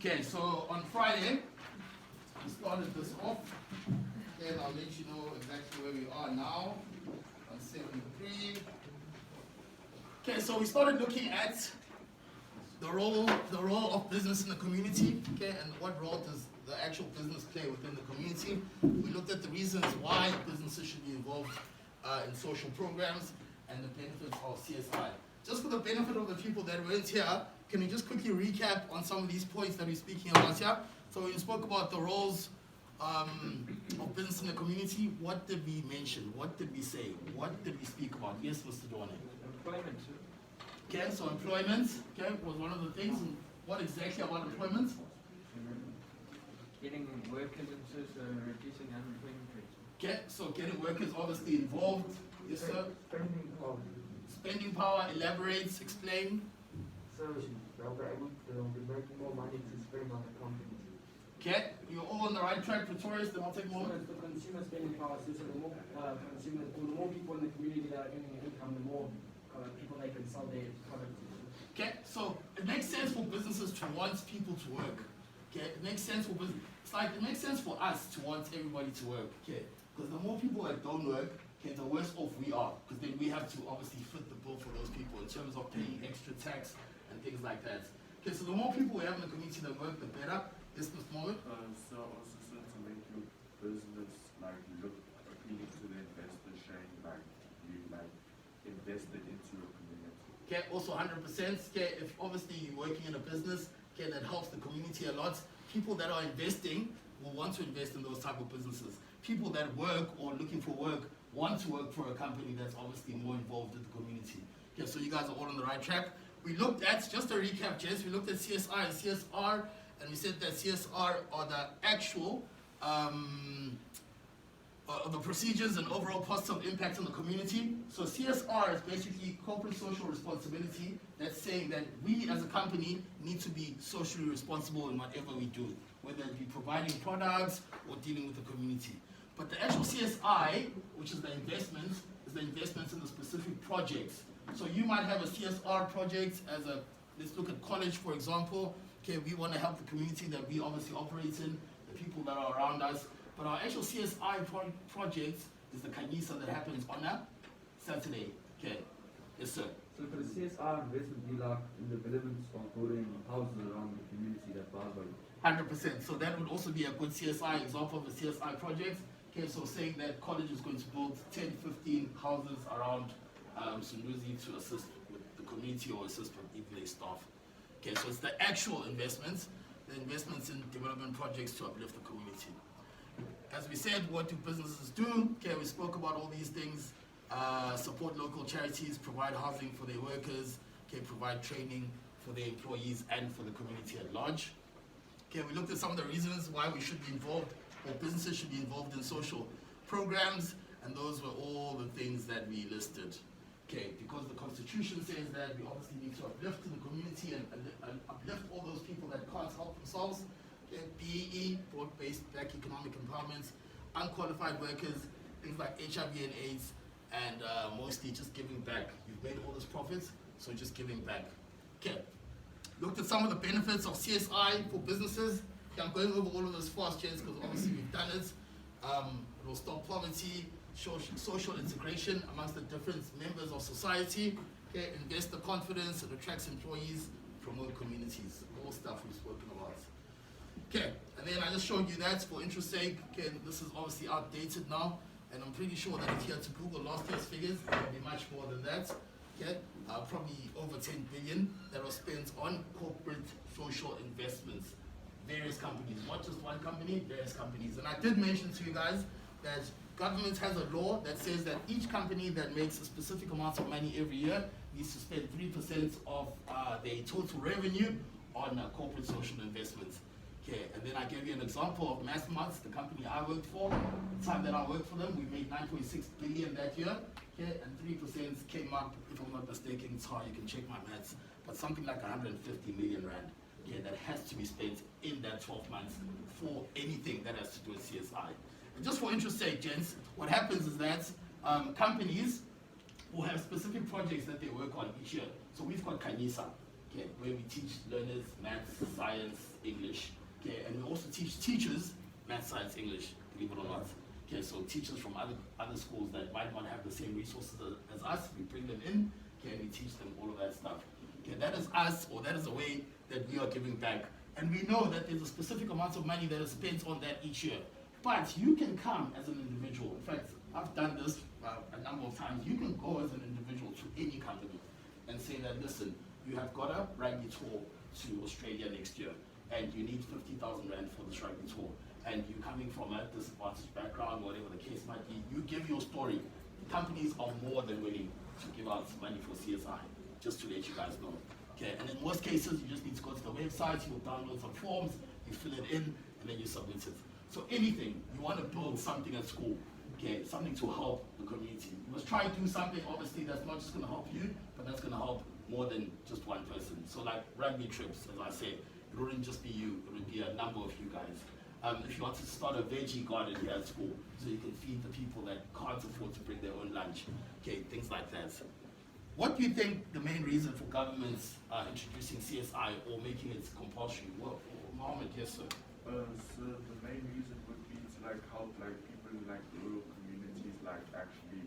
Okay, so on Friday, we started this off. Okay, and I'll let you know exactly where we are now, on 73. Okay, so we started looking at the role of business in the community, okay, and what role does the actual business play within the community. We looked at the reasons why businesses should be involved in social programs and the benefits of CSI. Just for the benefit of the people that weren't here, can we just quickly recap on some of these points that we're speaking about here? So we spoke about the roles of business in the community. What did we mention? What did we say? What did we speak about? Yes, Mr. Dorne. Employment. Okay, so employment, okay, was one of the things. And what exactly about employment? Getting workers into reducing unemployment rates. Okay, so getting workers obviously involved. Yes, sir. Spending power. Spending power, elaborates, explain. So they'll be making more money to spend on the company. Okay, you're all on the right track, Pretorius, then I'll take more. So it's the consumer spending power. So the more consumers, or the more people in the community that are earning income, the more people they can sell their products to. Okay, so it makes sense for businesses to want people to work. Okay, it makes sense for business. It's like it makes sense for us to want everybody to work. Okay, because the more people that don't work, okay, the worse off we are. Because then we have to obviously fit the bill for those people in terms of paying extra tax and things like that. Okay, so the more people we have in the community that work, the better. Yes, Mr. Mohammed? So also to make your business like look appealing to the investor, showing like you like invested into your community. Okay, also 100%. Okay, if obviously you're working in a business, okay, that helps the community a lot. People that are investing will want to invest in those type of businesses. People that work or looking for work want to work for a company that's obviously more involved in the community. Okay, so you guys are all on the right track. We looked at, just a recap, Jess, we looked at CSI and CSR, and we said that CSR are the actual the procedures and overall positive impact on the community. So CSR is basically corporate social responsibility. That's saying that we as a company need to be socially responsible in whatever we do, whether it be providing products or dealing with the community. But the actual CSI, which is the investments, is the investments in the specific projects. So you might have a CSR project as a, let's look at college for example. Okay, we want to help the community that we obviously operate in, the people that are around us. But our actual CSI project is the Kanisa that happens on a Saturday. Okay, yes sir. So for the CSR investment be like in the development of building houses around the community that buys 100%. So that would also be a good CSI example of a CSI project. Okay, so saying that college is going to build 10, 15 houses around Sunduzi to assist with the community or assist with even their staff. Okay, so it's the actual investments, the investments in development projects to uplift the community. As we said, what do businesses do? Okay, we spoke about all these things. Support local charities, provide housing for their workers, okay, provide training for their employees and for the community at large. Okay, we looked at some of the reasons why we should be involved, or businesses should be involved in social programs, and those were all the things that we listed. Okay, because the Constitution says that we obviously need to uplift the community and uplift all those people that can't help themselves. Okay, BEE, broad-based black economic empowerment, unqualified workers, things like HIV and AIDS, and mostly just giving back. You've made all those profits, so just giving back. Okay, looked at some of the benefits of CSI for businesses. Okay, I'm going over all of those fast, Jens, because obviously we've done it. It will stop poverty, social integration amongst the different members of society, okay, investor confidence, it attracts employees, promote communities, all stuff we've spoken about. Okay, and then I just showed you that for interest sake. Okay, this is obviously outdated now, and I'm pretty sure that if you had to Google last year's figures, it would be much more than that. Okay, probably over 10 billion that was spent on corporate social investments. Various companies, not just one company, various companies. And I did mention to you guys that government has a law that says that each company that makes a specific amount of money every year needs to spend 3% of their total revenue on corporate social investments. Okay, and then I gave you an example of Massmart, the company I worked for. The time that I worked for them, we made 9.6 billion that year. Okay, and 3% came up, if I'm not mistaken, it's hard, you can check my maths, but something like 150 million rand. Okay, that has to be spent in that 12 months for anything that has to do with CSI. And just for interest sake, gents, what happens is that companies will have specific projects that they work on each year. So we've got Kanisa. okay, where we teach learners maths, science, English, okay, and we also teach teachers maths, science, English, believe it or not. Okay, so teachers from other schools that might not have the same resources as us, we bring them in, okay, and we teach them all of that stuff. Okay, that is us, or that is the way that we are giving back. And we know that there's a specific amount of money that is spent on that each year. But you can come as an individual. In fact, I've done this a number of times. You can go as an individual to any company and say that, listen, you have got a rugby tour to Australia next year, and you need 50,000 rand for this rugby tour. And you're coming from a disadvantaged background, whatever the case might be, you give your story. Companies are more than willing to give out money for CSI, just to let you guys know. Okay, and in most cases, you just need to go to the website, you'll download some forms, you fill it in, and then you submit it. So anything, you want to build something at school, okay, something to help the community. You must try and do something, obviously, that's not just going to help you, but that's going to help more than just one person. So like rugby trips, as I said, it wouldn't just be you, it would be a number of you guys. If you want to start a veggie garden here at school, so you can feed the people that can't afford to bring their own lunch, okay, things like that. What do you think the main reason for governments introducing CSI or making it compulsory? Well, Mohammed, yes sir. So the main reason would be to like help like people in like rural communities like actually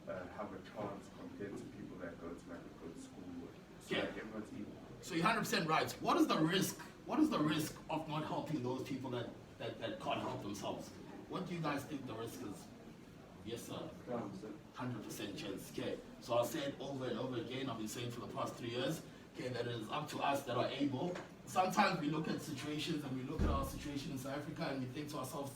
have a chance compared to people that go to like a good school. So Yeah. like everyone's equal. So you're 100% right. What is the risk? What is the risk of not helping those people that can't help themselves? What do you guys think the risk is? Yes sir. 100% chance. Okay. So I'll say it over and over again. I've been saying for the past 3 years. Okay, that it is up to us that are able. Sometimes we look at situations and we look at our situation in South Africa and we think to ourselves,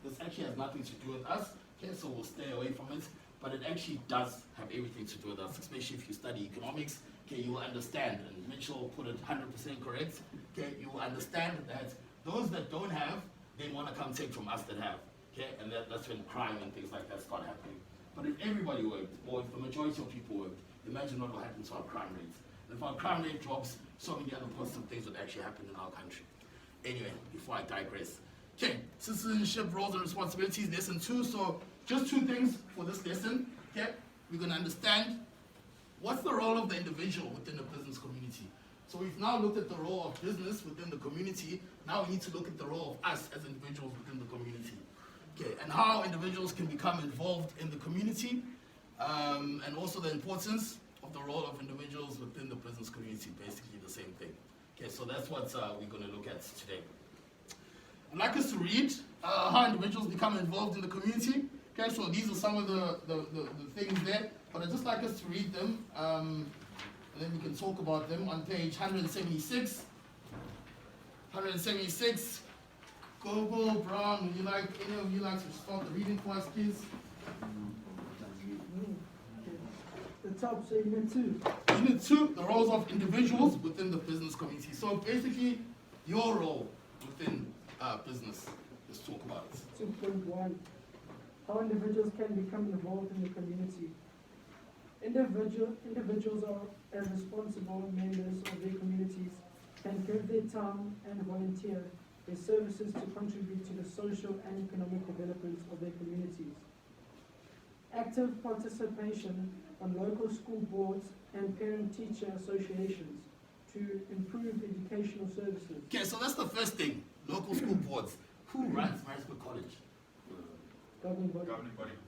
this actually has nothing to do with us. Okay, so we'll stay away from it. But it actually does have everything to do with us, especially if you study economics. Okay, you will understand, and Mitchell put it 100% correct. Okay, you will understand that those that don't have, they want to come take from us that have. Okay, and that's when crime and things like that start happening. But if everybody worked, or if the majority of people worked, imagine what will happen to our crime rates. And if our crime rate drops, so many other positive things would actually happen in our country. Anyway, before I digress. Okay, citizenship, roles and responsibilities, lesson 2. So just 2 things for this lesson. Okay, we're going to understand what's the role of the individual within the business community. So we've now looked at the role of business within the community. Now we need to look at the role of us as individuals within the community. Okay, and how individuals can become involved in the community, and also the importance of the role of individuals within the business community, basically the same thing. Okay, so that's what we're going to look at today. I'd like us to read how individuals become involved in the community. Okay, so these are some of the things there, but I'd just like us to read them, and then we can talk about them on page 176. 176. Gogo, Brown, would you like, any of you like to start the reading for us, please? The top, so unit 2. Unit 2, the roles of individuals within the business community. So basically, your role within business. Let's talk about it. 2.1. How individuals can become involved in the community. Individuals are as responsible members of their communities, can give their time and volunteer their services to contribute to the social and economic development of their communities. Active participation on local school boards and parent-teacher associations to improve educational services. Okay, so that's the first thing. Local school boards. Who runs Maritzburg College? Governing body.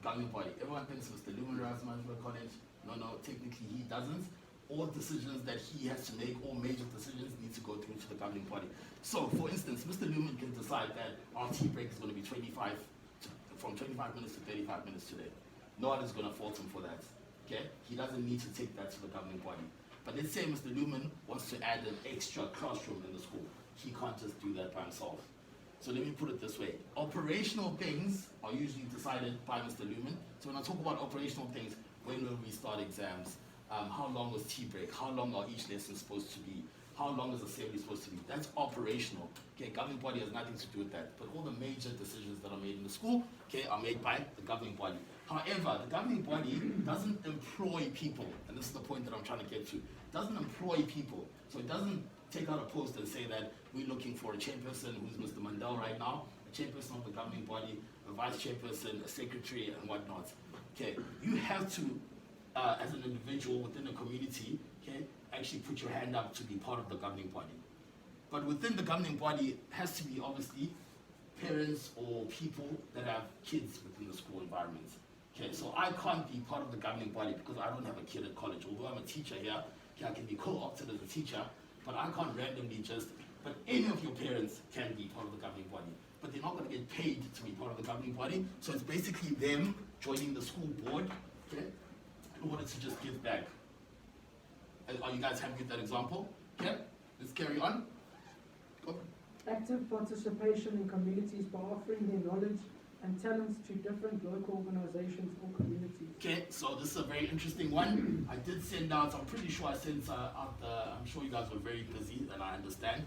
Governing body. Everyone thinks Mr. Lumen runs Maritzburg College. No, technically he doesn't. All decisions that he has to make, all major decisions, need to go through to the governing body. So, for instance, Mr. Lumen can decide that our tea break is going to be from 25 minutes to 35 minutes today. No one is going to fault him for that. Okay? He doesn't need to take that to the governing body. But let's say Mr. Lumen wants to add an extra classroom in the school. He can't just do that by himself. So let me put it this way. Operational things are usually decided by Mr. Lumen. So when I talk about operational things, when will we start exams? How long was tea break? How long are each lesson supposed to be? How long is assembly supposed to be? That's operational. Okay, governing body has nothing to do with that. But all the major decisions that are made in the school, okay, are made by the governing body. However, the governing body doesn't employ people, and this is the point that I'm trying to get to. It doesn't employ people. So it doesn't take out a post and say that we're looking for a chairperson, who's Mr. Mandel right now, a chairperson of the governing body, a vice chairperson, a secretary, and whatnot. Okay, you have to, as an individual within a community, okay, actually put your hand up to be part of the governing body. But within the governing body has to be obviously parents or people that have kids within the school environment. Okay, so I can't be part of the governing body because I don't have a kid at college. Although I'm a teacher here, okay, I can be co-opted as a teacher, but I can't randomly but any of your parents can be part of the governing body. But they're not going to get paid to be part of the governing body. So it's basically them joining the school board, okay, in order to just give back. Are you guys happy with that example? Okay, let's carry on. Go. Active participation in communities by offering their knowledge and talents to different local organizations or communities. Okay, so this is a very interesting one. I did send out, I'm pretty sure I sent out I'm sure you guys were very busy, and I understand.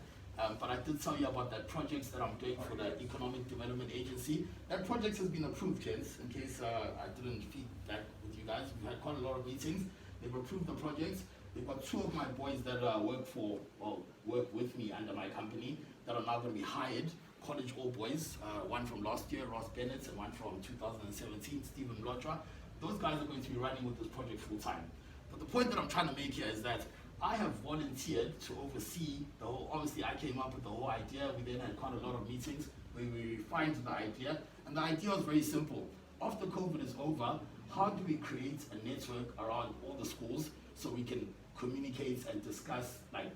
But I did tell you about that project that I'm doing for the Economic Development Agency. That project has been approved, kids, in case I didn't feedback with you guys. We've had quite a lot of meetings. They've approved the project. They've got 2 of my boys that work with me under my company that are now going to be hired, college all boys, one from last year, Ross Bennett, and one from 2017, Stephen Lotra. Those guys are going to be running with this project full time. But the point that I'm trying to make here is that I have volunteered to oversee the whole, obviously I came up with the whole idea. We then had quite a lot of meetings where we refined the idea. And the idea was very simple. After COVID is over, how do we create a network around all the schools so we can communicate and discuss like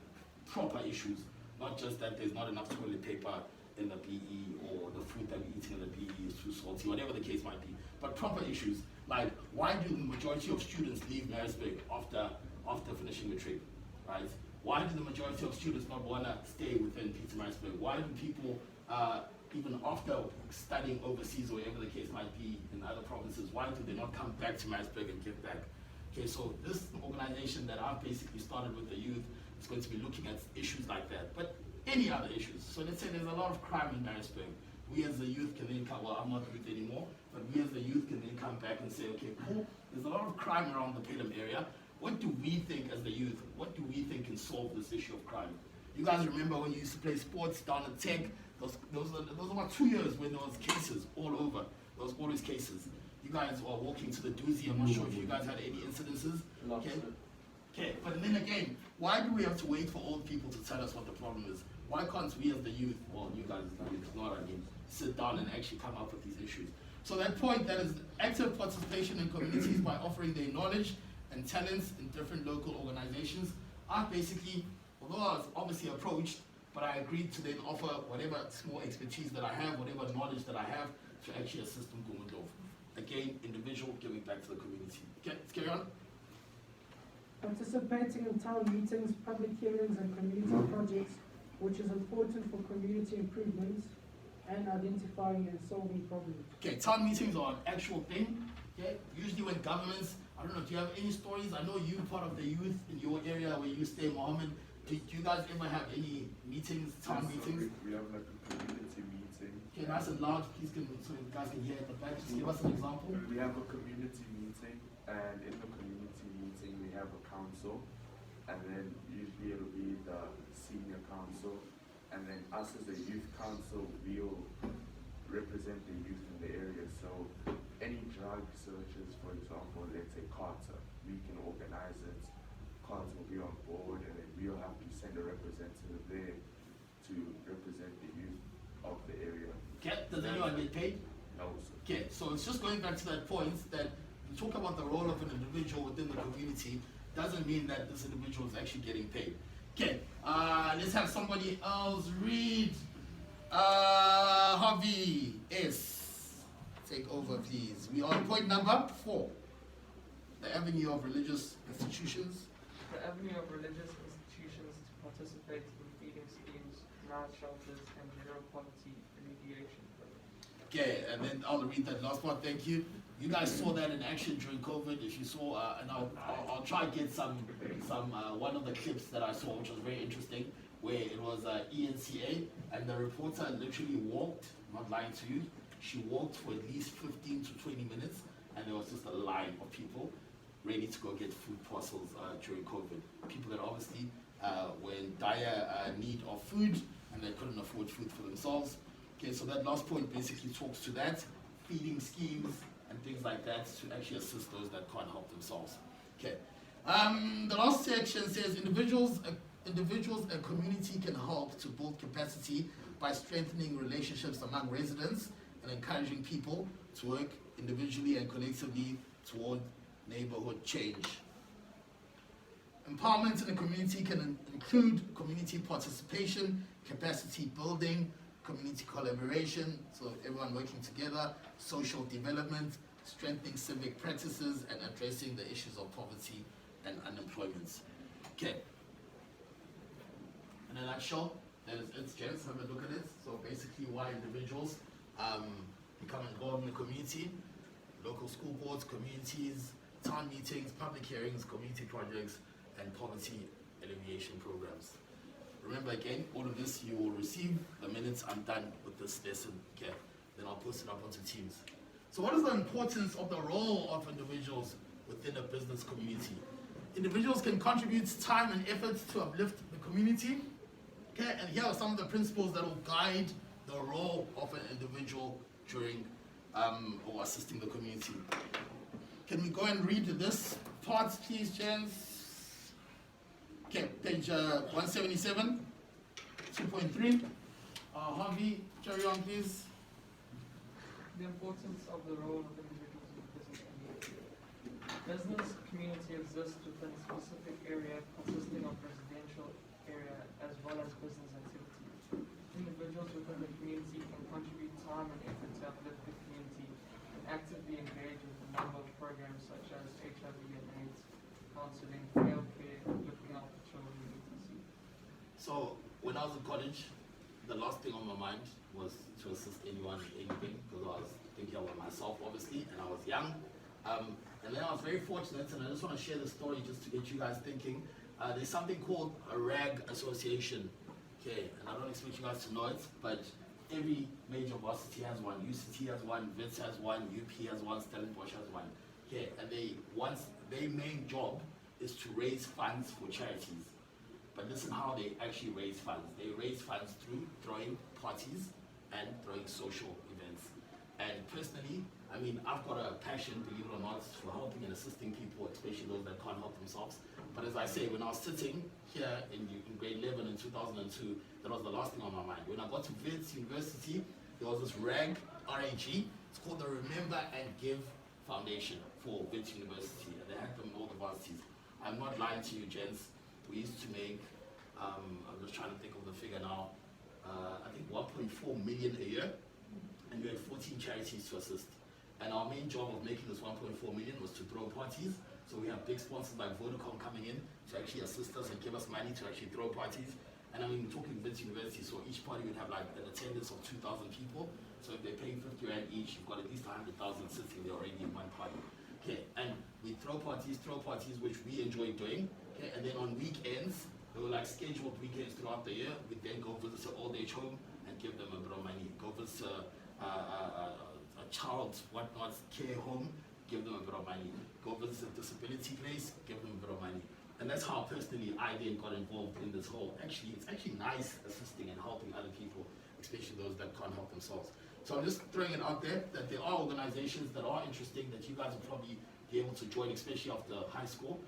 proper issues, not just that there's not enough toilet paper in the PE or the food that we're eating in the PE is too salty, whatever the case might be, but proper issues like why do the majority of students leave Maritzburg after finishing the trip, right? Why do the majority of students not want to stay within Pietermaritzburg? Why do people, even after studying overseas or whatever the case might be in other provinces, why do they not come back to Maritzburg and give back? Okay, so this organization that I've basically started with the youth is going to be looking at issues like that, but any other issues. So let's say there's a lot of crime in Maritzburg. We as the youth can then come, well, I'm not youth anymore, but we as the youth can then come back and say, okay, cool, there's a lot of crime around the Pelham area. What do we think as the youth, what do we think can solve this issue of crime? You guys remember when you used to play sports down at Tech? Those were about 2 years when there was cases all over. There was always cases. You guys were walking to the doozy. I'm not sure if you guys had any incidences. Okay. Okay, but then again, why do we have to wait for old people to tell us what the problem is? Why can't we as the youth, well, you guys as the youth, not I mean, sit down and actually come up with these issues? So that point, that is active participation in communities by offering their knowledge and talents in different local organizations. I basically, although I was obviously approached, but I agreed to then offer whatever small expertise that I have, whatever knowledge that I have to actually assist in Gumundov. Again, individual giving back to the community. Okay, let's carry on. Participating in town meetings, public hearings and community projects, which is important for community improvements and identifying and solving problems. Okay, town meetings are an actual thing. Okay, usually when governments, I don't know, do you have any stories? I know you part of the youth in your area where you stay, Mohammed. Do you guys ever have any meetings, town meetings? We have like a community meeting. Okay, nice and loud, please, so you guys can hear at the back. Just give us an example. We have a community meeting, and in the community meeting we have a council, and then usually it'll be the senior council, and then us as the youth council will represent the youth in the area. So any drug searches, for example, let's say Carter, we can organize it. Carter will be on board, and then we'll have to send a representative there to represent the youth of the area. Okay, does anyone get paid? No, sir. Okay, so it's just going back to that point that we talk about the role of an individual within the community doesn't mean that this individual is actually getting paid. Okay, let's have somebody else read. Harvey S. Take over, please. We are on point number 4. The avenue of religious institutions. The avenue of religious institutions to participate in feeding schemes, mass shelters, and general poverty remediation programs. Okay, and then I'll read that last part. Thank you. You guys saw that in action during COVID. If you saw, and I'll try and get some one of the clips that I saw, which was very interesting, where it was ENCA, and the reporter literally walked. I'm not lying to you. She walked for at least 15 to 20 minutes, and there was just a line of people ready to go get food parcels during COVID. People that obviously were in dire need of food, and they couldn't afford food for themselves. Okay, so that last point basically talks to that, feeding schemes and things like that to actually assist those that can't help themselves. Okay, The last section says individuals and community can help to build capacity by strengthening relationships among residents and encouraging people to work individually and collectively toward neighborhood change. Empowerment in the community can include community participation, capacity building, community collaboration, so everyone working together, social development, strengthening civic practices, and addressing the issues of poverty and unemployment. Okay. In a nutshell, that is it, gents. Have a look at it. So basically, why individuals become involved in the community, local school boards, communities, town meetings, public hearings, community projects, and poverty alleviation programs. Remember again, all of this you will receive the minutes I'm done with this lesson. Okay, then I'll post it up onto Teams. So what is the importance of the role of individuals within a business community? Individuals can contribute time and effort to uplift the community. Okay, and here are some of the principles that will guide the role of an individual during or assisting the community. Can we go and read this part, please, gents? Okay, page 177, 2.3. Harvey, carry on, please. The importance of the role of individuals in the business community. Business community exists within a specific area consisting of residential area as well as business activities. Individuals within the community can contribute time and effort to uplift the community and actively engage with a number of programs such as HIV and AIDS, counseling, fail care, looking after children, etc. So when I was in college, the last thing on my mind was to assist anyone in anything, because I was thinking about myself, obviously, and I was young. And then I was very fortunate, and I just want to share the story just to get you guys thinking. There's something called a RAG association. Okay, and I don't expect you guys to know it, but every major varsity has one. UCT has one, Wits has one, UP has one, Stellenbosch has one. Okay, and their main job is to raise funds for charities. But listen how they actually raise funds. They raise funds through throwing parties and throwing social events. And personally, I mean, I've got a passion, believe it or not, for helping and assisting people, especially those that can't help themselves. But as I say, when I was sitting here in grade 11 in 2002, that was the last thing on my mind. When I got to Wits University, there was this RAG, R-A-G, it's called the Remember and Give Foundation for Wits University, and they had them in all the varsities. I'm not lying to you, gents. We used to make, I'm just trying to think of the figure now, I think 1.4 million a year, and we had 14 charities to assist. And our main job of making this 1.4 million was to throw parties. So we have big sponsors like Vodacom coming in to actually assist us and give us money to actually throw parties. And I mean, we're talking Wits University, so each party would have like an attendance of 2,000 people. So if they're paying 50 rand each, you've got at least 100,000 sitting there already in one party. Okay, and we throw parties, which we enjoy doing. Okay, and then on weekends, they were like scheduled weekends throughout the year. We'd then go visit an old age home and give them a bit of money. Go visit a child's whatnot care home, give them a bit of money. Go visit a disability place, give them a bit of money. And that's how personally I then got involved in this whole, it's actually nice assisting and helping other people, especially those that can't help themselves. So I'm just throwing it out there that there are organizations that are interesting that you guys will probably be able to join, especially after high school.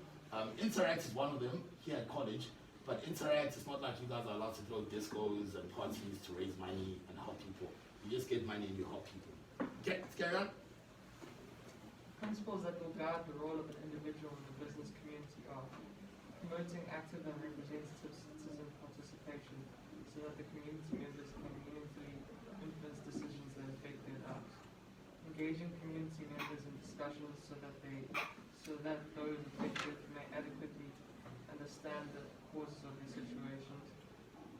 Interact is one of them here at college, but Interact is not like you guys are allowed to throw discos and parties to raise money and help people. You just get money and you help people. Okay, let's carry on. Principles that will guide the role of an individual in the business community are promoting active and representative citizen participation so that the community members can meaningfully influence decisions that affect their lives. Engaging community members in discussions so that those affected may adequately understand the causes of these situations.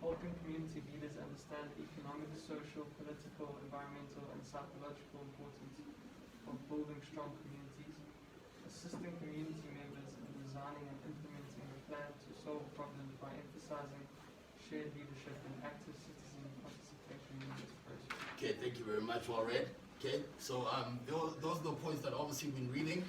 Helping community leaders understand the economic, social, political, environmental, and psychological importance of building strong communities. Assisting community members in designing and implementing a plan to solve problems by emphasizing shared leadership and active citizen participation in this process. Okay, thank you very much. Well read. Okay, so those are the points that obviously we've been reading.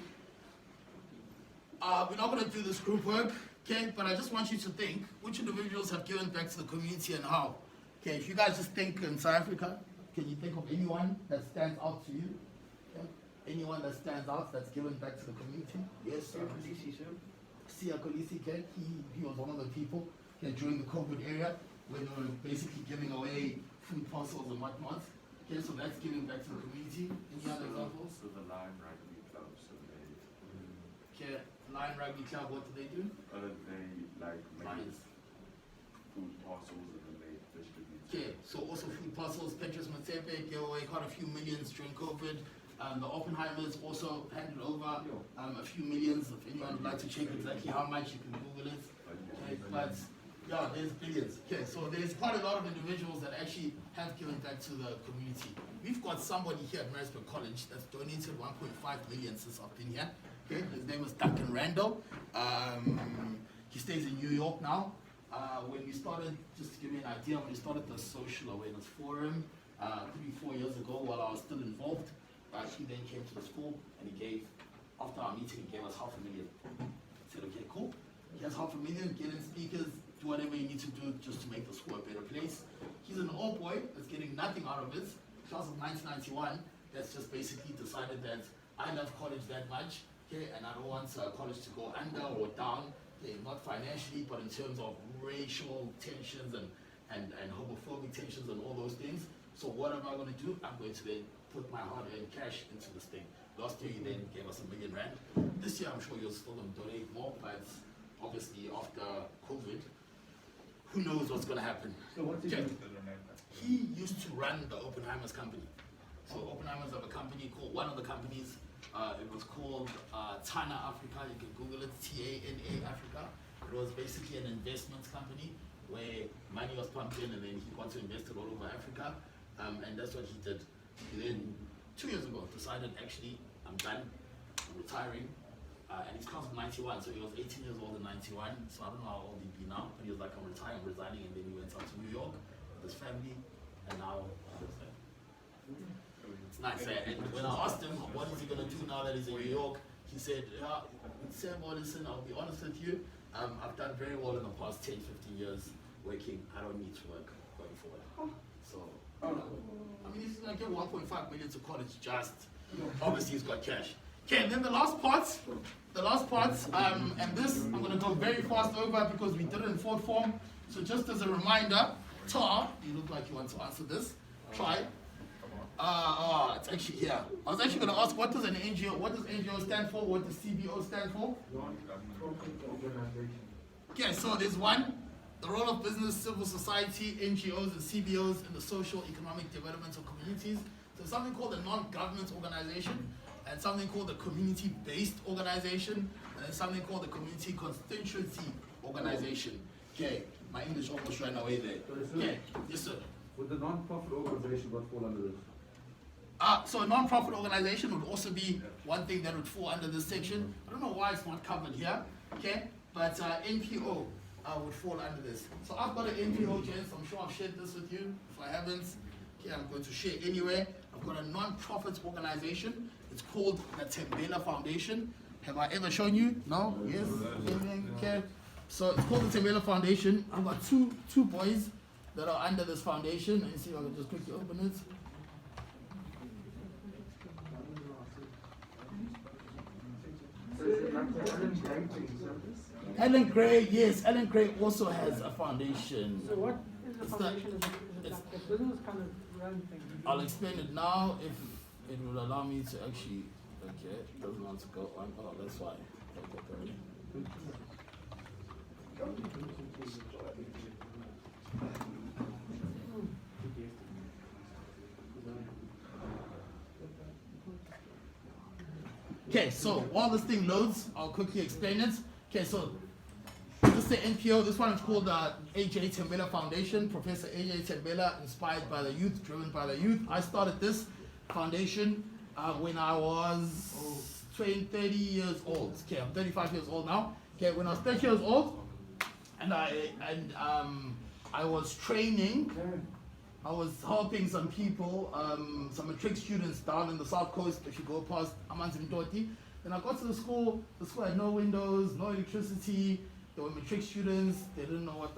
We're not going to do this group work, okay, but I just want you to think which individuals have given back to the community and how. Okay, if you guys just think in South Africa, can you think of anyone that stands out to you? Okay? Anyone that stands out that's given back to the community? Yes, sir. Sia Kolisi, okay, he was one of the people during the COVID area when they were basically giving away food parcels and whatnot. Okay, so that's giving back to the community. Any other examples? So the Lion Rugby Club, so they, Okay, Lion Rugby Club, what do they do? they like make Lions. food parcels and then they distribute. Okay, so also food parcels, Petrus Matsepe gave away quite a few millions during COVID. The Oppenheimers also handed over a few millions. If anyone would like to check exactly how much, you can Google it. Okay, but yeah, there's billions. Okay, so there's quite a lot of individuals that actually have given back to the community. We've got somebody here at Marisburg College that's donated 1.5 million since I've been here. Okay, his name is Duncan Randall. He stays in New York now. When we started, just to give you an idea, when we started the Social Awareness Forum 3-4 years ago while I was still involved, he then came to the school and he gave, after our meeting, he gave us $500,000. I said, okay, cool. He has $500,000, get in speakers, do whatever you need to do just to make the school a better place. He's an old boy that's getting nothing out of it. Class of 1991, that's just basically decided that I love college that much, okay, and I don't want college to go under or down, okay, not financially, but in terms of racial tensions and homophobic tensions and all those things. So what am I going to do? I'm going to then put my hard-earned cash into this thing. Last year, he then gave us R1 million. This year, I'm sure you're still going to donate more, but obviously after COVID, who knows what's going to happen. So what's he Okay. doing? He used to run the Oppenheimer's company. So Oppenheimer's have a company called, one of the companies, it was called Tana Africa. You can Google it, TANA Africa. It was basically an investments company where money was pumped in and then he got to invest it all over Africa. And that's what he did. He then, 2 years ago, decided, actually, I'm done, I'm retiring. And he's class of 91, so he was 18 years old in 91. So I don't know how old he'd be now, but he was like, I'm retiring, I'm resigning. And then he went out to New York with his family, and now he lives there. It's nice. And when I asked him, what is he going to do now that he's in New York, he said, yeah, Sam Morrison, I'll be honest with you, I've done very well in the past 10, 15 years working. I don't need to work going forward. So, I mean, he's going to give 1.5 million to college just. Obviously, he's got cash. Okay, and then the last part, and this I'm going to go very fast over because we did it in fourth form. So just as a reminder, Tar, you look like you want to answer this. Try. It's actually here. I was actually going to ask, what does NGO stand for? What does CBO stand for? Non-profit organization. Okay, so there's one, the role of business, civil society, NGOs, and CBOs in the social, economic development of communities. So something called a non-government organization, and something called a community-based organization, and then something called a community constituency organization. Okay, my English almost ran away there. Okay, yes sir. Would the non-profit organization what fall under this? So a non-profit organization would also be one thing that would fall under this section. I don't know why it's not covered here, okay? But NPO would fall under this. So I've got an NPO, gents. I'm sure I've shared this with you. If I haven't, okay, I'm going to share anyway. I've got a non-profit organization. It's called the Tembela Foundation. Have I ever shown you? No? Yes? Okay. So it's called the Tembela Foundation. I've got two boys that are under this foundation. Let me see if I can just quickly open it. So is it like the Ellen Gray thing, service? Ellen Gray, yes, Ellen Gray also has a foundation. So what is the It's foundation? Is it it's- like a business kind of run thing? I'll explain it now if it will allow me to actually, okay, it doesn't want to go on, oh, that's why. Okay. Okay, so while this thing loads, I'll quickly explain it. Okay, so this is the NPO. This one is called the AJ Tembela Foundation. Professor AJ Tembela, inspired by the youth, driven by the youth. I started this foundation when I was 30 years old. Okay, I'm 35 years old now. Okay, when I was 30 years old, and I was training. I was helping some people, some matric students down in the south coast. If you go past Amanzimtoti, then I got to the school. The school had no windows, no electricity. They were matric students. They didn't know what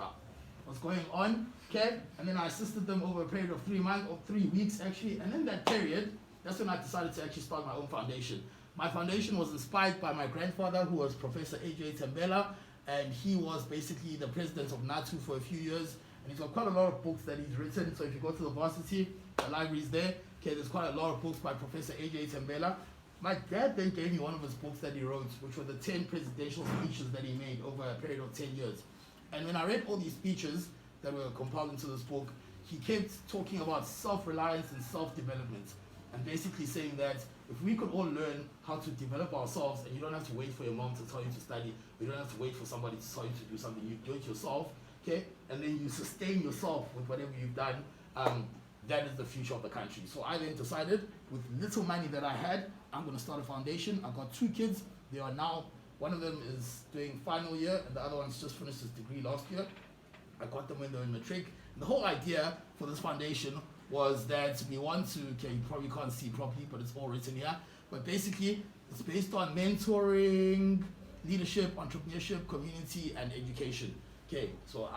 was going on. Okay, and then I assisted them over a period of 3 months or 3 weeks actually. And in that period, that's when I decided to actually start my own foundation. My foundation was inspired by my grandfather, who was Professor A.J. Tembela, and he was basically the president of NATU for a few years, and he's got quite a lot of books that he's written. So if you go to the varsity, the library's there. Okay, there's quite a lot of books by Professor A.J. Tembela. My dad then gave me one of his books that he wrote, which were the 10 presidential speeches that he made over a period of 10 years. And when I read all these speeches that were compiled into this book, he kept talking about self-reliance and self-development, and basically saying that if we could all learn how to develop ourselves, and you don't have to wait for your mom to tell you to study, you don't have to wait for somebody to tell you to do something, you do it yourself, okay? And then you sustain yourself with whatever you've done, that is the future of the country. So I then decided, with little money that I had, I'm going to start a foundation. I've got 2 kids. They are now, one of them is doing final year, and the other one's just finished his degree last year. I got them when they were in matric. And the whole idea for this foundation was that we want to, okay, you probably can't see properly, but it's all written here. But basically, it's based on mentoring, leadership, entrepreneurship, community, and education. Okay, so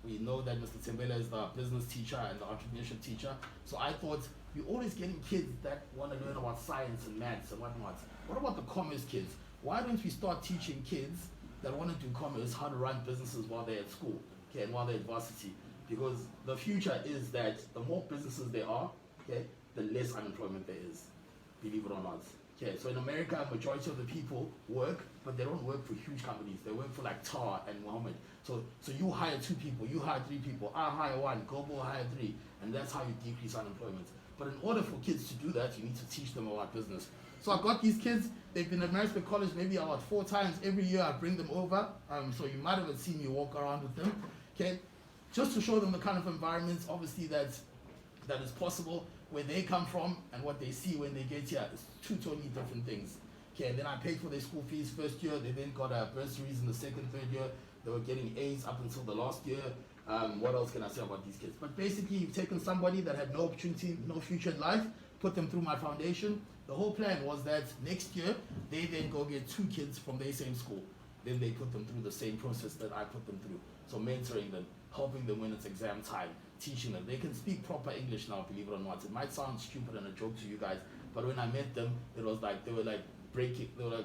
we know that Mr. Tembela is the business teacher and the entrepreneurship teacher. So I thought, we're always getting kids that want to learn about science and maths and whatnot. What about the commerce kids? Why don't we start teaching kids that want to do commerce how to run businesses while they're at school, okay, and while they're at varsity? Because the future is that the more businesses there are, okay, the less unemployment there is, believe it or not. Okay, so in America, majority of the people work, but they don't work for huge companies. They work for like Tar and Mohammed. So you hire 2 people, you hire 3 people, I hire 1, Global hire 3, and that's how you decrease unemployment. But in order for kids to do that, you need to teach them about business. So I've got these kids, they've been at Marisburg College maybe about 4 times. Every year I bring them over, so you might have seen me walk around with them, okay? Just to show them the kind of environments, obviously, that is possible, where they come from and what they see when they get here is 2 totally different things. Okay, and then I paid for their school fees first year, they then got bursaries in the 2nd, 3rd year, they were getting A's up until the last year. What else can I say about these kids? But basically, you've taken somebody that had no opportunity, no future in life, put them through my foundation. The whole plan was that next year, they then go get 2 kids from their same school. Then they put them through the same process that I put them through. So mentoring them, helping them when it's exam time, teaching them. They can speak proper English now, believe it or not. It might sound stupid and a joke to you guys, but when I met them, it was like, they were like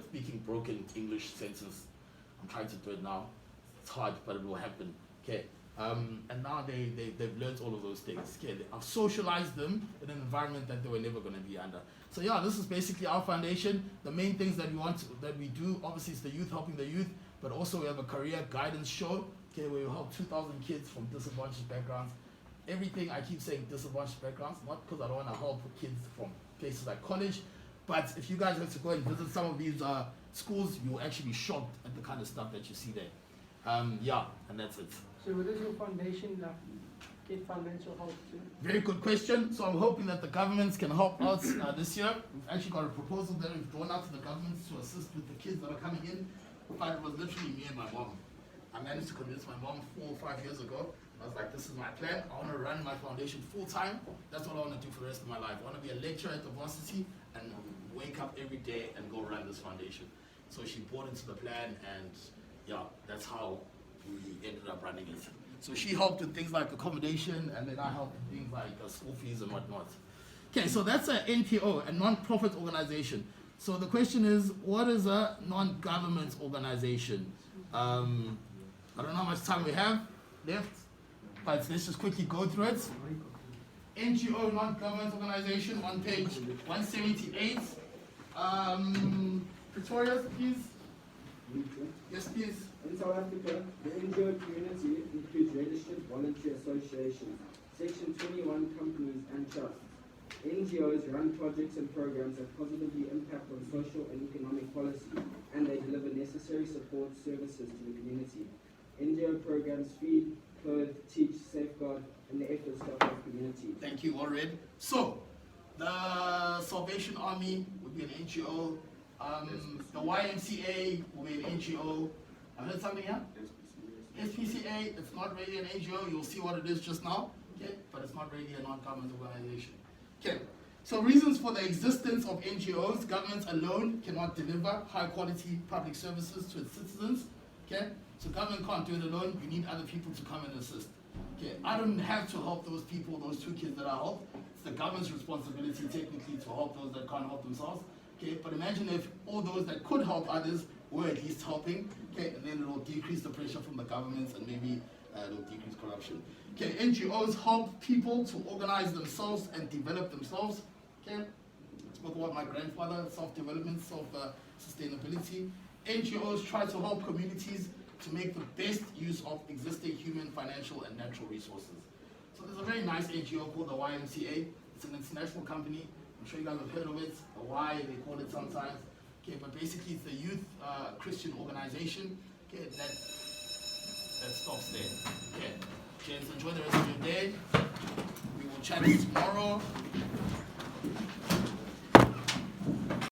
speaking broken English sentences. I'm trying to do it now. It's hard, but it will happen. Okay. And now they've learned all of those things. Okay, I've socialized them in an environment that they were never going to be under. So yeah, this is basically our foundation. The main things that we do, obviously, is the youth, helping the youth, but also we have a career guidance show, okay, where we help 2,000 kids from disadvantaged backgrounds. Everything, I keep saying disadvantaged backgrounds, not because I don't want to help kids from places like college, but if you guys have to go and visit some of these schools, you will actually be shocked at the kind of stuff that you see there. Yeah, and that's it. So what does your foundation get financial help to? Very good question. So I'm hoping that the governments can help out this year. We've actually got a proposal that we've drawn out to the governments to assist with the kids that are coming in. But it was literally me and my mom. I managed to convince my mom 4 or 5 years ago. I was like, this is my plan. I want to run my foundation full time. That's what I want to do for the rest of my life. I want to be a lecturer at the varsity and wake up every day and go run this foundation. So she bought into the plan, and yeah, that's how we ended up running it. So she helped with things like accommodation, and then I helped with things like school fees and whatnot. Okay, so that's an NPO, a non-profit organization. So the question is, what is a non-government organization? I don't know how much time we have left, but let's just quickly go through it. NGO, non-government organization, on page 178. Pretoria, please. Yes, please. In South Africa, the NGO community includes registered voluntary associations, Section 21 companies and trusts. NGOs run projects and programs that positively impact on social and economic policy, and they deliver necessary support services to the community. NGO programs feed, clothe, teach, safeguard, and the efforts to uplift community. Thank you, all read. So, the Salvation Army would be an NGO. The YMCA will be an NGO. I heard something here? SPCA, it's not really an NGO. You'll see what it is just now. Okay, but it's not really a non-government organization. Okay, so reasons for the existence of NGOs: governments alone cannot deliver high-quality public services to its citizens. Okay, so government can't do it alone. You need other people to come and assist. Okay, I don't have to help those people, those 2 kids that I helped. It's the government's responsibility technically to help those that can't help themselves. Okay, but imagine if all those that could help others were at least helping, okay, and then it will decrease the pressure from the governments and maybe it will decrease corruption. Okay, NGOs help people to organize themselves and develop themselves. Okay, I spoke about my grandfather, self-development, self-sustainability. NGOs try to help communities to make the best use of existing human, financial, and natural resources. So there's a very nice NGO called the YMCA. It's an international company. I'm sure you guys have heard of it. The Y, they call it sometimes. Okay, but basically it's a youth Christian organization. Okay, that stops there. Okay, enjoy the rest of your day. We will chat tomorrow.